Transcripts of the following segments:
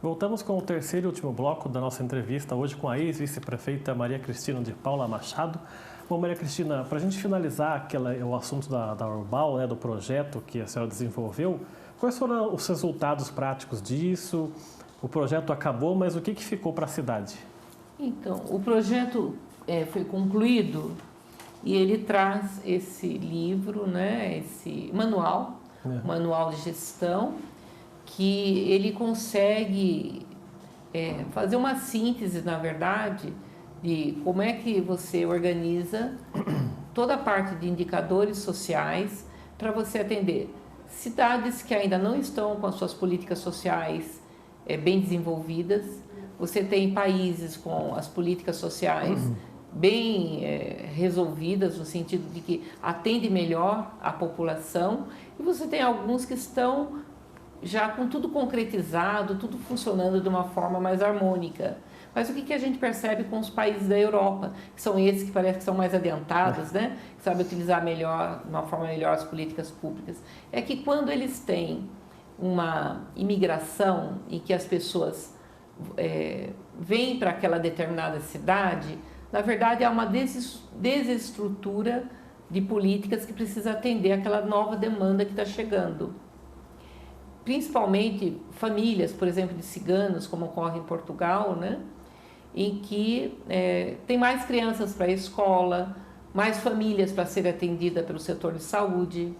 Voltamos com o terceiro e último bloco da nossa entrevista, hoje com a ex-vice-prefeita Maria Cristina de Paula Machado. Bom, Maria Cristina, para a gente finalizar o assunto da Urbal, né, do projeto que a senhora desenvolveu, quais foram os resultados práticos disso? O projeto acabou, mas o que ficou para a cidade? Então, o projeto foi concluído e ele traz esse livro, né, esse manual, manual de gestão, que ele consegue fazer uma síntese, na verdade, de como é que você organiza toda a parte de indicadores sociais para você atender cidades que ainda não estão com as suas políticas sociais bem desenvolvidas. Você tem países com as políticas sociais bem resolvidas, no sentido de que atende melhor a população, e você tem alguns que estão já com tudo concretizado, tudo funcionando de uma forma mais harmônica. Mas o que a gente percebe com os países da Europa, que são esses que parece que são mais adiantados, né? Que sabem utilizar melhor, de uma forma melhor as políticas públicas, é que quando eles têm uma imigração em que as pessoas vêm para aquela determinada cidade, na verdade há uma desestrutura de políticas que precisa atender aquela nova demanda que está chegando. Principalmente famílias, por exemplo, de ciganos, como ocorre em Portugal, né? Em que tem mais crianças para a escola, mais famílias para ser atendida pelo setor de saúde.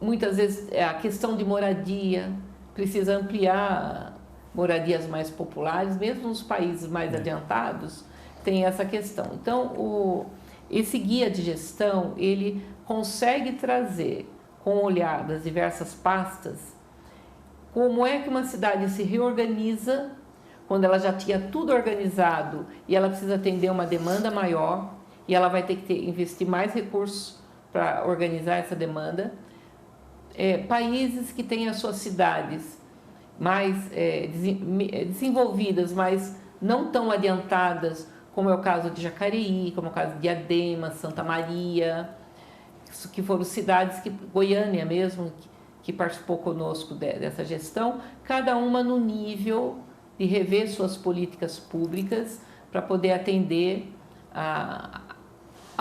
Muitas vezes a questão de moradia, precisa ampliar moradias mais populares, mesmo nos países mais adiantados, tem essa questão. Então, esse guia de gestão, ele consegue trazer, com o olhar das diversas pastas, como é que uma cidade se reorganiza quando ela já tinha tudo organizado e ela precisa atender uma demanda maior e ela vai ter que investir mais recursos para organizar essa demanda. Países que têm as suas cidades mais desenvolvidas, mas não tão adiantadas, como é o caso de Jacareí, como é o caso de Diadema, Santa Maria, que foram cidades Goiânia mesmo, que participou conosco dessa gestão, cada uma no nível de rever suas políticas públicas para poder atender a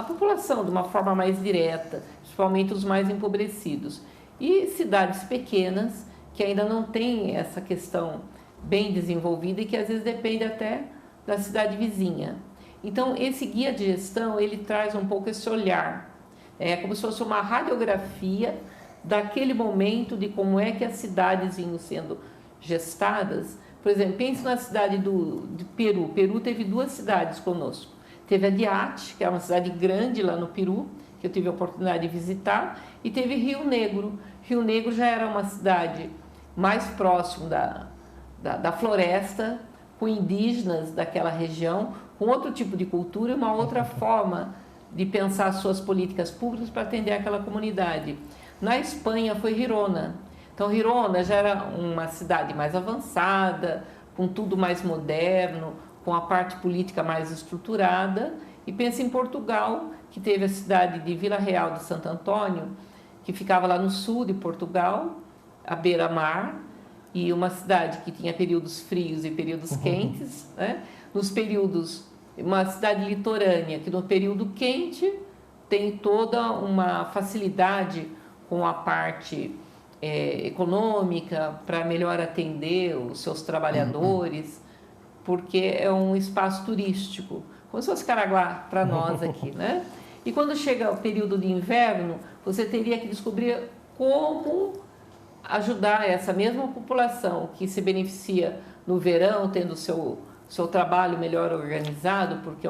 população de uma forma mais direta, principalmente os mais empobrecidos. E cidades pequenas que ainda não têm essa questão bem desenvolvida e que às vezes depende até da cidade vizinha. Então, esse guia de gestão, ele traz um pouco esse olhar, como se fosse uma radiografia daquele momento de como é que as cidades vinham sendo gestadas. Por exemplo, pense na cidade de Peru. Peru teve 2 cidades conosco. Teve a Diate, que é uma cidade grande lá no Peru, que eu tive a oportunidade de visitar, e teve Rio Negro. Rio Negro já era uma cidade mais próximo da floresta, com indígenas daquela região, com outro tipo de cultura e uma outra forma de pensar suas políticas públicas para atender aquela comunidade. Na Espanha foi Girona. Então, Girona já era uma cidade mais avançada, com tudo mais moderno, com a parte política mais estruturada. E pensa em Portugal, que teve a cidade de Vila Real de Santo Antônio, que ficava lá no sul de Portugal, à beira-mar, e uma cidade que tinha períodos frios e períodos quentes, né? Nos períodos, uma cidade litorânea, que no período quente tem toda uma facilidade com a parte econômica para melhor atender os seus trabalhadores, porque é um espaço turístico, como se fosse Caraguá para nós aqui, né? E quando chega o período de inverno, você teria que descobrir como ajudar essa mesma população que se beneficia no verão, tendo o seu trabalho melhor organizado, porque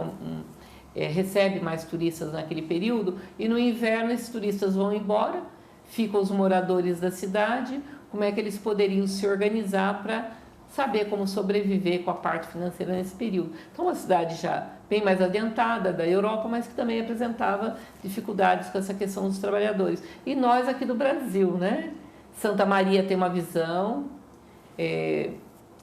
recebe mais turistas naquele período, e no inverno esses turistas vão embora, ficam os moradores da cidade, como é que eles poderiam se organizar para saber como sobreviver com a parte financeira nesse período. Então, uma cidade já bem mais adiantada da Europa, mas que também apresentava dificuldades com essa questão dos trabalhadores. E nós aqui do Brasil, né? Santa Maria tem uma visão,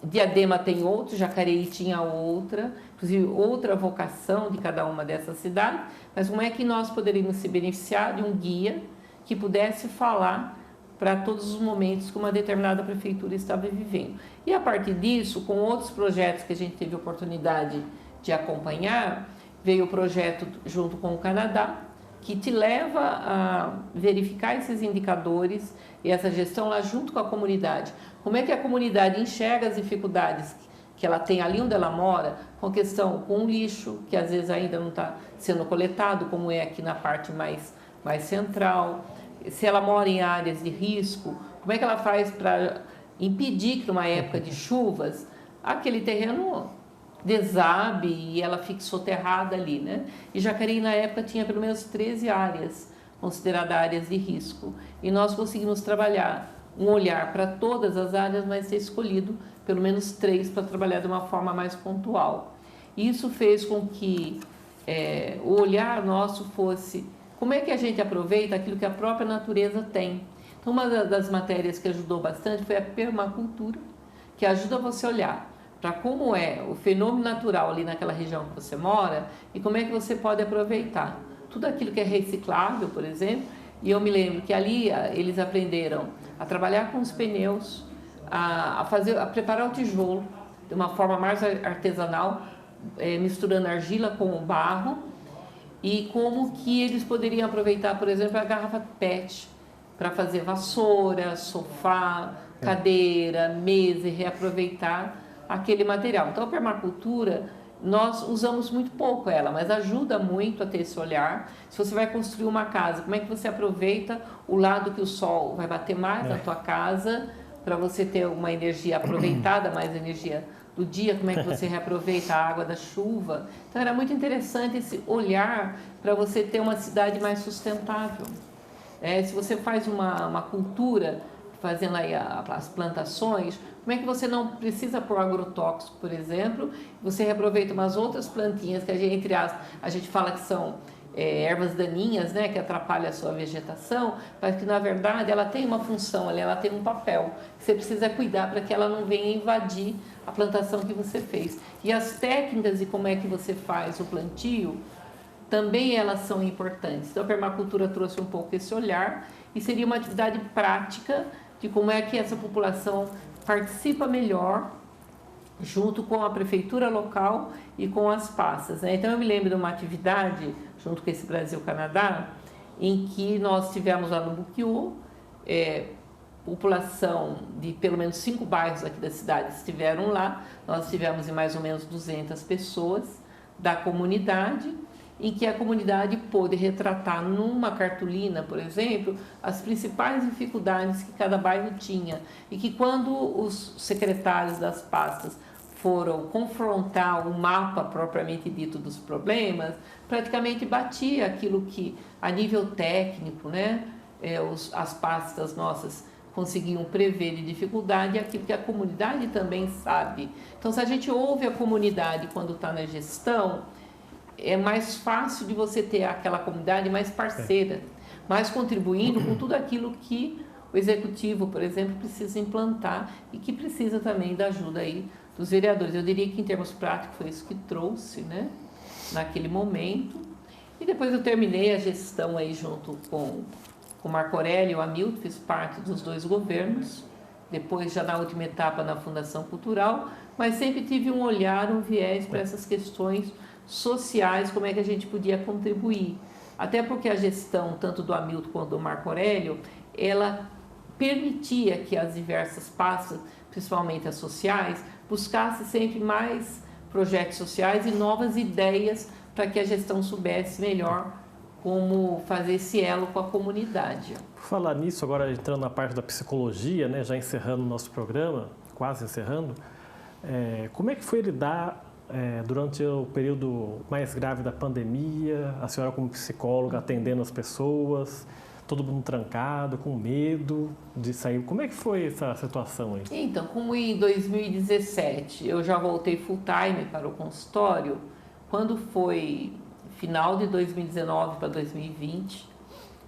Diadema tem outra, Jacareí tinha outra, inclusive outra vocação de cada uma dessas cidades, mas como é que nós poderíamos se beneficiar de um guia que pudesse falar para todos os momentos que uma determinada prefeitura estava vivendo. E a partir disso, com outros projetos que a gente teve oportunidade de acompanhar, veio o projeto junto com o Canadá, que te leva a verificar esses indicadores e essa gestão lá junto com a comunidade. Como é que a comunidade enxerga as dificuldades que ela tem ali onde ela mora, com questão com o lixo, que às vezes ainda não está sendo coletado, como é aqui na parte mais central. Se ela mora em áreas de risco, como é que ela faz para impedir que numa época de chuvas, aquele terreno desabe e ela fique soterrada ali, né? E Jacareí na época tinha pelo menos 13 áreas consideradas áreas de risco. E nós conseguimos trabalhar um olhar para todas as áreas, mas ter escolhido pelo menos 3 para trabalhar de uma forma mais pontual. Isso fez com que o olhar nosso fosse como é que a gente aproveita aquilo que a própria natureza tem. Então, uma das matérias que ajudou bastante foi a permacultura, que ajuda você a olhar para como é o fenômeno natural ali naquela região que você mora e como é que você pode aproveitar. Tudo aquilo que é reciclável, por exemplo, e eu me lembro que ali eles aprenderam a trabalhar com os pneus, a preparar o tijolo de uma forma mais artesanal, misturando argila com o barro, e como que eles poderiam aproveitar, por exemplo, a garrafa PET para fazer vassoura, sofá, cadeira, mesa e reaproveitar aquele material. Então, a permacultura, nós usamos muito pouco ela, mas ajuda muito a ter esse olhar. Se você vai construir uma casa, como é que você aproveita o lado que o sol vai bater mais na tua casa para você ter uma energia aproveitada, mais energia do dia, como é que você reaproveita a água da chuva. Então, era muito interessante esse olhar para você ter uma cidade mais sustentável. Se você faz uma cultura, fazendo aí as plantações, como é que você não precisa pôr agrotóxico, por exemplo, você reaproveita umas outras plantinhas que a gente fala que são ervas daninhas, né, que atrapalham a sua vegetação, mas que na verdade ela tem uma função, ela tem um papel, que você precisa cuidar para que ela não venha invadir a plantação que você fez. E as técnicas de como é que você faz o plantio, também elas são importantes. Então a permacultura trouxe um pouco esse olhar e seria uma atividade prática de como é que essa população participa melhor junto com a prefeitura local e com as pastas, né? Então eu me lembro de uma atividade junto com esse Brasil-Canadá em que nós tivemos lá no Buquiô, população de pelo menos 5 bairros aqui da cidade estiveram lá, nós tivemos em mais ou menos 200 pessoas da comunidade, em que a comunidade pôde retratar numa cartolina, por exemplo, as principais dificuldades que cada bairro tinha e que quando os secretários das pastas foram confrontar o mapa propriamente dito dos problemas, praticamente batia aquilo que a nível técnico, né, as pastas nossas conseguiam prever de dificuldade e aquilo que a comunidade também sabe. Então, se a gente ouve a comunidade quando está na gestão, é mais fácil de você ter aquela comunidade mais parceira, mais contribuindo com tudo aquilo que o executivo, por exemplo, precisa implantar e que precisa também da ajuda aí dos vereadores. Eu diria que em termos práticos foi isso que trouxe, né, naquele momento. E depois eu terminei a gestão aí junto com o Marco Aurélio e o Hamilton, fiz parte dos 2 governos, depois já na última etapa na Fundação Cultural, mas sempre tive um olhar, um viés para essas questões sociais, como é que a gente podia contribuir. Até porque a gestão, tanto do Hamilton quanto do Marco Aurélio, ela permitia que as diversas pastas, principalmente as sociais, buscassem sempre mais projetos sociais e novas ideias para que a gestão soubesse melhor como fazer esse elo com a comunidade. Por falar nisso, agora entrando na parte da psicologia, né, já encerrando o nosso programa, quase encerrando, como é que foi lidar durante o período mais grave da pandemia, a senhora como psicóloga atendendo as pessoas, todo mundo trancado, com medo de sair. Como é que foi essa situação aí? Então, como em 2017 eu já voltei full time para o consultório, quando foi final de 2019 para 2020,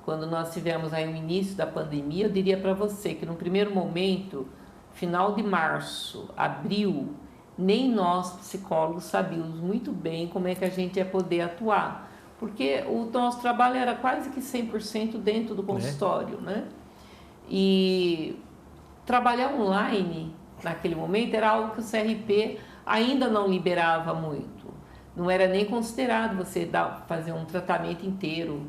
quando nós tivemos aí o início da pandemia, eu diria para você que no primeiro momento, final de março, abril, nem nós psicólogos sabíamos muito bem como é que a gente ia poder atuar, porque o nosso trabalho era quase que 100% dentro do consultório, né? E trabalhar online, naquele momento, era algo que o CRP ainda não liberava muito. Não era nem considerado você fazer um tratamento inteiro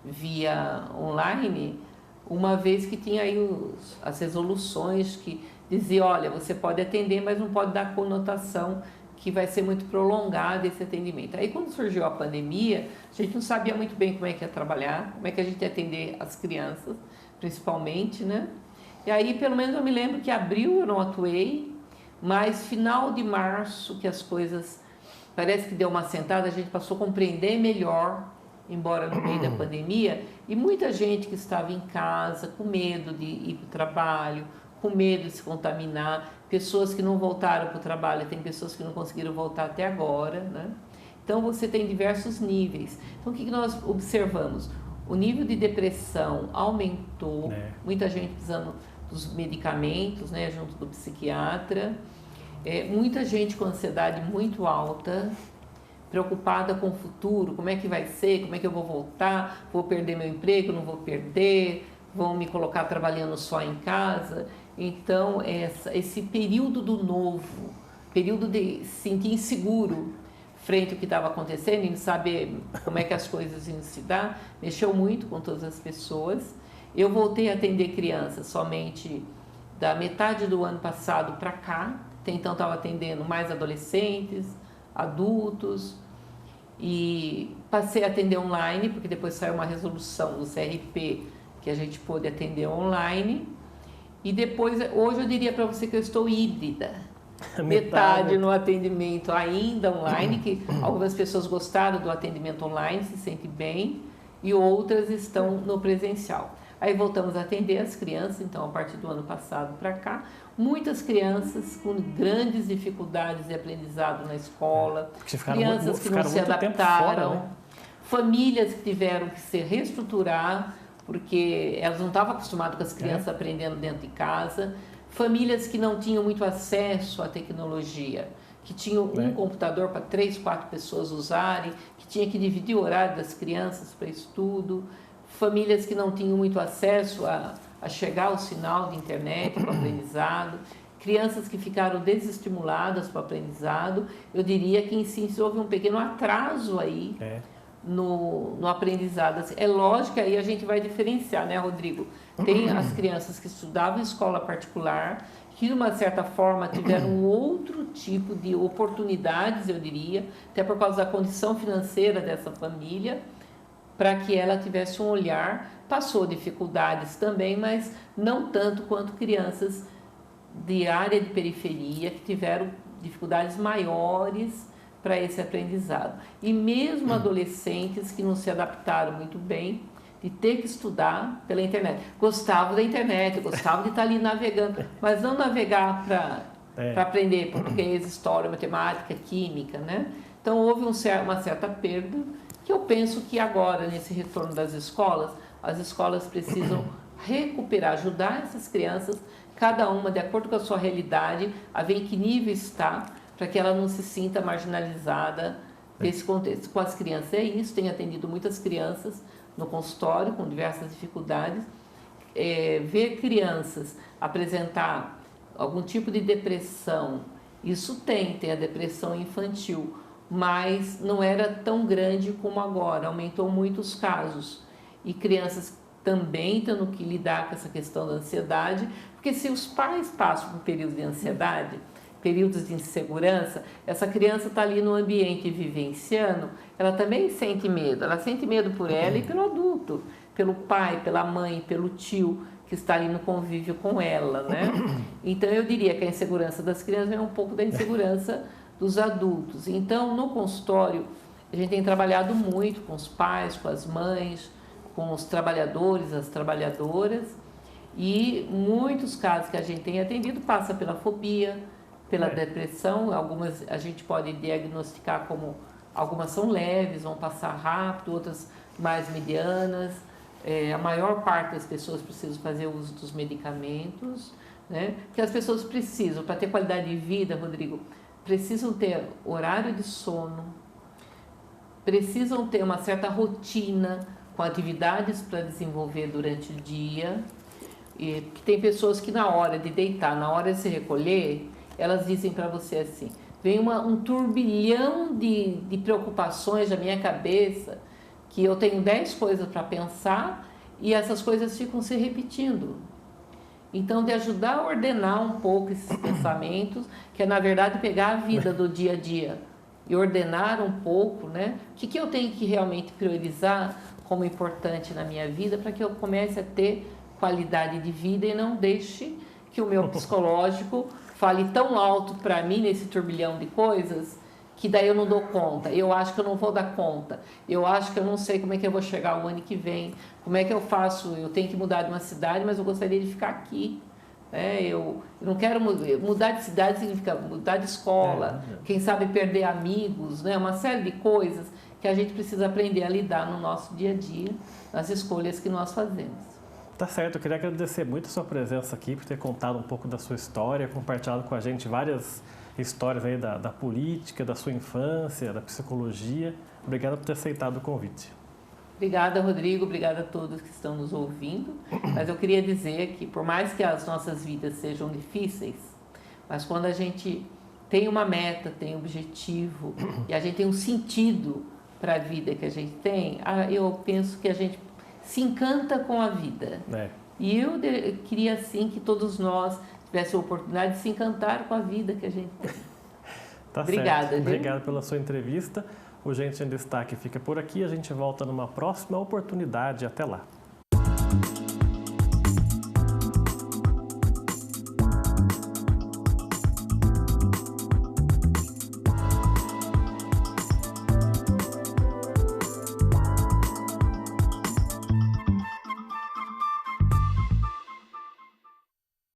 via online, uma vez que tinha aí as resoluções que diziam, olha, você pode atender, mas não pode dar conotação que vai ser muito prolongado esse atendimento. Aí quando surgiu a pandemia, a gente não sabia muito bem como é que ia trabalhar, como é que a gente ia atender as crianças, principalmente, né? E aí, pelo menos eu me lembro que abril eu não atuei, mas final de março que as coisas, parece que deu uma sentada, a gente passou a compreender melhor, embora no meio da pandemia, e muita gente que estava em casa com medo de ir para o trabalho, com medo de se contaminar, pessoas que não voltaram para o trabalho, tem pessoas que não conseguiram voltar até agora, né? Então você tem diversos níveis. Então o que nós observamos? O nível de depressão aumentou, muita gente precisando dos medicamentos, né, junto do psiquiatra, muita gente com ansiedade muito alta, preocupada com o futuro, como é que vai ser, como é que eu vou voltar, vou perder meu emprego, não vou perder, vão me colocar trabalhando só em casa. Então, esse período do novo, período de se sentir inseguro frente ao que estava acontecendo e não saber como é que as coisas iam se dar, mexeu muito com todas as pessoas. Eu voltei a atender crianças somente da metade do ano passado para cá, até então estava atendendo mais adolescentes, adultos, e passei a atender online, porque depois saiu uma resolução do CRP que a gente pôde atender online. E depois, hoje eu diria para você que eu estou híbrida. Metade no atendimento ainda online, que algumas pessoas gostaram do atendimento online, se sentem bem, e outras estão no presencial. Aí voltamos a atender as crianças, então a partir do ano passado para cá, muitas crianças com grandes dificuldades de aprendizado na escola, crianças que não se adaptaram, fora, né? Famílias que tiveram que se reestruturar, porque elas não estavam acostumadas com as crianças aprendendo dentro de casa, famílias que não tinham muito acesso à tecnologia, que tinham um computador para 3, 4 pessoas usarem, que tinha que dividir o horário das crianças para estudo, famílias que não tinham muito acesso a chegar ao sinal de internet para o aprendizado, crianças que ficaram desestimuladas para o aprendizado. Eu diria que em si houve um pequeno atraso aí no aprendizado. É lógico que aí a gente vai diferenciar, né, Rodrigo? Tem as crianças que estudavam em escola particular, que de uma certa forma tiveram outro tipo de oportunidades, eu diria, até por causa da condição financeira dessa família, para que ela tivesse um olhar, passou dificuldades também, mas não tanto quanto crianças de área de periferia, que tiveram dificuldades maiores para esse aprendizado. E mesmo adolescentes que não se adaptaram muito bem, de ter que estudar pela internet. Gostavam da internet, gostavam de estar ali navegando, mas não navegar para aprender português, história, matemática, química, né? Então houve uma certa perda, que eu penso que agora, nesse retorno das escolas, as escolas precisam recuperar, ajudar essas crianças, cada uma de acordo com a sua realidade, a ver em que nível está, para que ela não se sinta marginalizada nesse contexto. Com as crianças é isso, tenho atendido muitas crianças no consultório com diversas dificuldades. Ver crianças apresentar algum tipo de depressão, isso tem a depressão infantil, mas não era tão grande como agora, aumentou muito os casos. E crianças também tendo que lidar com essa questão da ansiedade, porque se os pais passam por períodos de ansiedade, períodos de insegurança, essa criança está ali no ambiente vivenciando, ela também sente medo. Ela sente medo por ela e pelo adulto, pelo pai, pela mãe, pelo tio que está ali no convívio com ela, né? Então eu diria que a insegurança das crianças é um pouco da insegurança dos adultos. Então no consultório a gente tem trabalhado muito com os pais, com as mães, com os trabalhadores, as trabalhadoras, e muitos casos que a gente tem atendido passa pela fobia, pela depressão. Algumas a gente pode diagnosticar como algumas são leves, vão passar rápido, outras mais medianas. A maior parte das pessoas precisam fazer uso dos medicamentos, né? Que as pessoas precisam, para ter qualidade de vida, Rodrigo, precisam ter horário de sono, precisam ter uma certa rotina com atividades para desenvolver durante o dia, que tem pessoas que na hora de deitar, na hora de se recolher, elas dizem para você assim, vem um turbilhão de preocupações na minha cabeça, que eu tenho 10 coisas para pensar e essas coisas ficam se repetindo. Então, de ajudar a ordenar um pouco esses pensamentos, que é, na verdade, pegar a vida do dia a dia e ordenar um pouco, né? O que eu tenho que realmente priorizar como importante na minha vida para que eu comece a ter qualidade de vida e não deixe que o meu psicológico fale tão alto para mim nesse turbilhão de coisas que daí eu não dou conta, eu acho que eu não vou dar conta, eu acho que eu não sei como é que eu vou chegar o ano que vem, como é que eu faço, eu tenho que mudar de uma cidade, mas eu gostaria de ficar aqui. Eu não quero mudar de cidade, significa mudar de escola, quem sabe perder amigos, né? Uma série de coisas que a gente precisa aprender a lidar no nosso dia a dia, nas escolhas que nós fazemos. Tá certo, eu queria agradecer muito a sua presença aqui, por ter contado um pouco da sua história, compartilhado com a gente várias histórias aí da política, da sua infância, da psicologia. Obrigado por ter aceitado o convite. Obrigada, Rodrigo. Obrigada a todos que estão nos ouvindo. Mas eu queria dizer que, por mais que as nossas vidas sejam difíceis, mas quando a gente tem uma meta, tem um objetivo e a gente tem um sentido para a vida que a gente tem, eu penso que a gente se encanta com a vida. E eu queria, assim, que todos nós tivéssemos a oportunidade de se encantar com a vida que a gente tem. Tá Obrigada. Certo. Obrigado pela sua entrevista. O Gente em Destaque fica por aqui. A gente volta numa próxima oportunidade. Até lá.